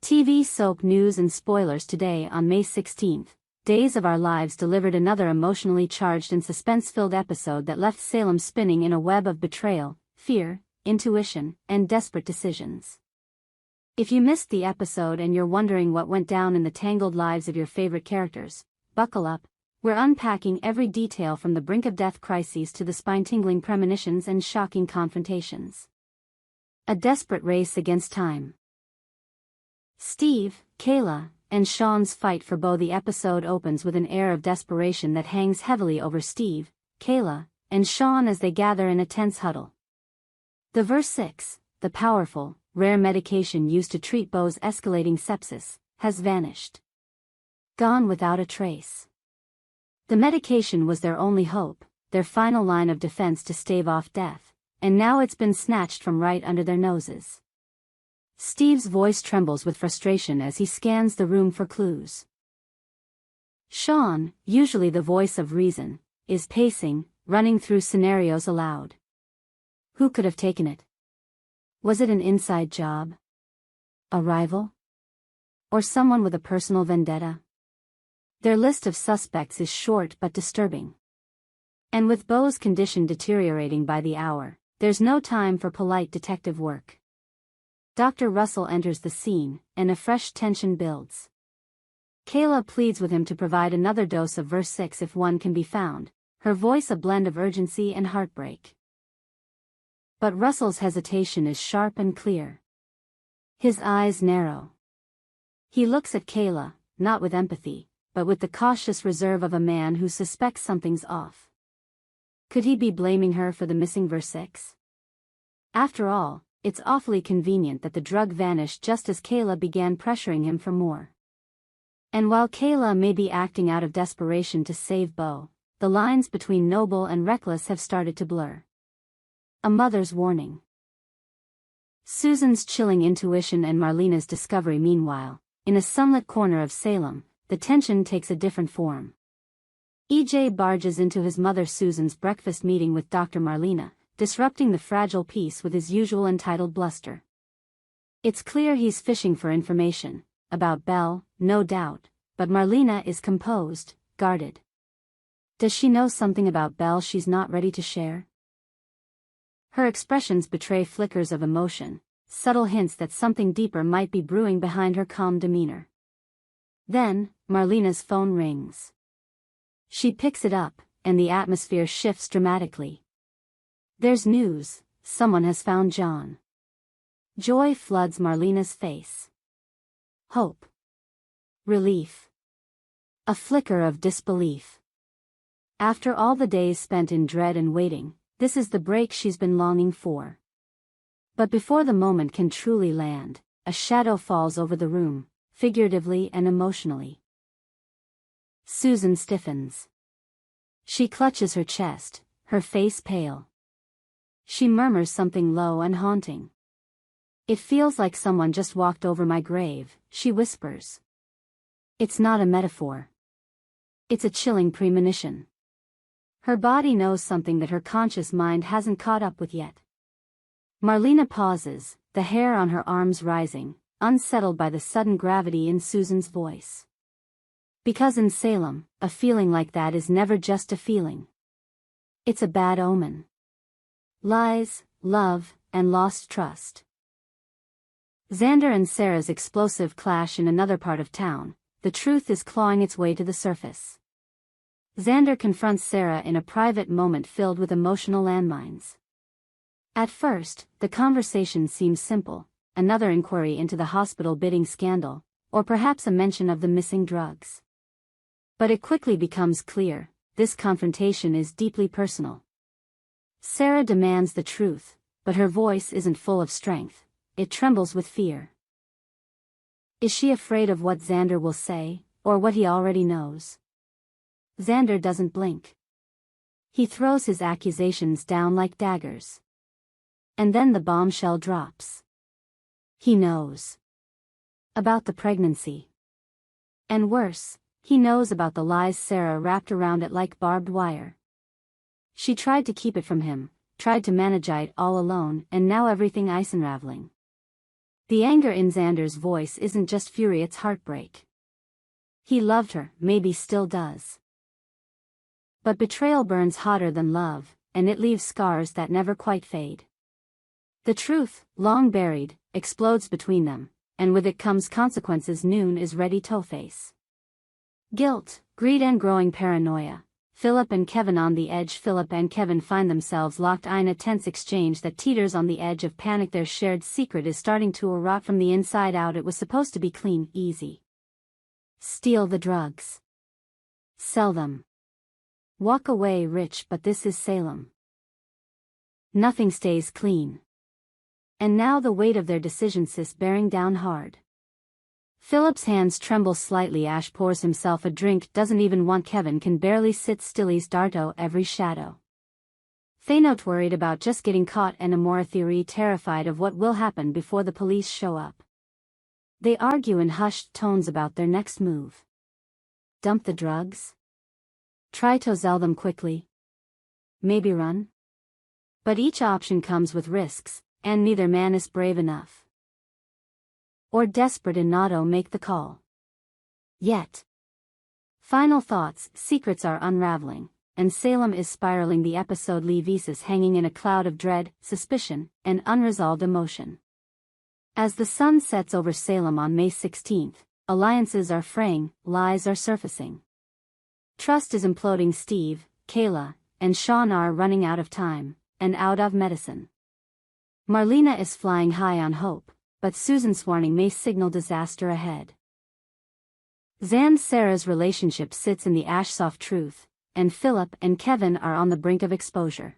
TV soap news and spoilers today on May 16th. Days of Our Lives delivered another emotionally charged and suspense-filled episode that left Salem spinning in a web of betrayal, fear, intuition, and desperate decisions. If you missed the episode and you're wondering what went down in the tangled lives of your favorite characters, buckle up. We're unpacking every detail from the brink-of-death crises to the spine-tingling premonitions and shocking confrontations. A desperate race against time. Steve, Kayla, and Sean's fight for Beau. The episode opens with an air of desperation that hangs heavily over Steve, Kayla, and Sean as they gather in a tense huddle. The verse 6, the powerful, rare medication used to treat Beau's escalating sepsis, has vanished. Gone without a trace. The medication was their only hope, their final line of defense to stave off death, and now it's been snatched from right under their noses. Steve's voice trembles with frustration as he scans the room for clues. Sean, usually the voice of reason, is pacing, running through scenarios aloud. Who could have taken it? Was it an inside job? A rival? Or someone with a personal vendetta? Their list of suspects is short but disturbing. And with Beau's condition deteriorating by the hour, there's no time for polite detective work. Dr. Russell enters the scene, and a fresh tension builds. Kayla pleads with him to provide another dose of verse 6 if one can be found, her voice a blend of urgency and heartbreak. But Russell's hesitation is sharp and clear. His eyes narrow. He looks at Kayla, not with empathy, but with the cautious reserve of a man who suspects something's off. Could he be blaming her for the missing verse 6? After all, it's awfully convenient that the drug vanished just as Kayla began pressuring him for more. And while Kayla may be acting out of desperation to save Beau, the lines between noble and reckless have started to blur. A mother's warning. Susan's chilling intuition and Marlena's discovery. Meanwhile, in a sunlit corner of Salem, the tension takes a different form. EJ barges into his mother Susan's breakfast meeting with Dr. Marlena, disrupting the fragile peace with his usual entitled bluster. It's clear he's fishing for information, about Belle, no doubt, but Marlena is composed, guarded. Does she know something about Belle she's not ready to share? Her expressions betray flickers of emotion, subtle hints that something deeper might be brewing behind her calm demeanor. Then, Marlena's phone rings. She picks it up, and the atmosphere shifts dramatically. There's news, someone has found John. Joy floods Marlena's face. Hope. Relief. A flicker of disbelief. After all the days spent in dread and waiting, this is the break she's been longing for. But before the moment can truly land, a shadow falls over the room, figuratively and emotionally. Susan stiffens. She clutches her chest, her face pale. She murmurs something low and haunting. It feels like someone just walked over my grave, she whispers. It's not a metaphor. It's a chilling premonition. Her body knows something that her conscious mind hasn't caught up with yet. Marlena pauses, the hair on her arms rising, unsettled by the sudden gravity in Susan's voice. Because in Salem, a feeling like that is never just a feeling. It's a bad omen. Lies, love, and lost trust. Xander and Sarah's explosive clash in another part of town, the truth is clawing its way to the surface. Xander confronts Sarah in a private moment filled with emotional landmines. At first, the conversation seems simple, another inquiry into the hospital bidding scandal, or perhaps a mention of the missing drugs. But it quickly becomes clear, this confrontation is deeply personal. Sarah demands the truth, but her voice isn't full of strength, it trembles with fear. Is she afraid of what Xander will say, or what he already knows? Xander doesn't blink. He throws his accusations down like daggers. And then the bombshell drops. He knows. About the pregnancy. And worse, he knows about the lies Sarah wrapped around it like barbed wire. She tried to keep it from him, tried to manage it all alone, and now everything is unraveling. The anger in Xander's voice isn't just fury, it's heartbreak. He loved her, maybe still does. But betrayal burns hotter than love, and it leaves scars that never quite fade. The truth, long buried, explodes between them, and with it comes consequences Noon is ready to face. Guilt, greed and growing paranoia. Philip and Kevin on the edge. Philip and Kevin find themselves locked in a tense exchange that teeters on the edge of panic. Their shared secret is starting to rot from the inside out. It was supposed to be clean, easy. Steal the drugs. Sell them. Walk away rich, but this is Salem. Nothing stays clean. And now the weight of their decisions is bearing down hard. Philip's hands tremble slightly. Ash pours himself a drink. Doesn't even want. Kevin can barely sit still. He's darto every shadow. They not worried about just getting caught, and Amora theory terrified of what will happen before the police show up. They argue in hushed tones about their next move. Dump the drugs? Try to sell them quickly? Maybe run? But each option comes with risks, and neither man is brave enough or desperate enough to make the call. Yet. Final thoughts. Secrets are unraveling, and Salem is spiraling. The episode leaves us hanging in a cloud of dread, suspicion, and unresolved emotion. As the sun sets over Salem on May 16th, alliances are fraying, lies are surfacing. Trust is imploding. Steve, Kayla, and Sean are running out of time, and out of medicine. Marlena is flying high on hope, but Susan's warning may signal disaster ahead. Xander and Sarah's relationship sits in the ash. Soft truth, and Philip and Kevin are on the brink of exposure.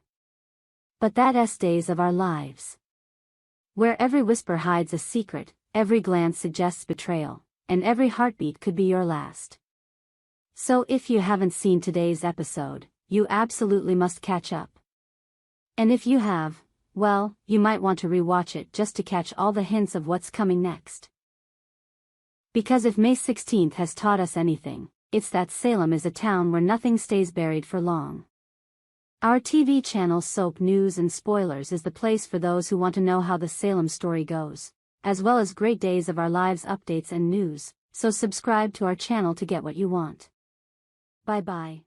But that's days of our lives, where every whisper hides a secret, every glance suggests betrayal, and every heartbeat could be your last. So if you haven't seen today's episode, you absolutely must catch up. And if you have, well, you might want to rewatch it just to catch all the hints of what's coming next. Because if May 16th has taught us anything, it's that Salem is a town where nothing stays buried for long. Our TV channel Soap News and Spoilers is the place for those who want to know how the Salem story goes, as well as great days of our lives updates and news, so subscribe to our channel to get what you want. Bye-bye.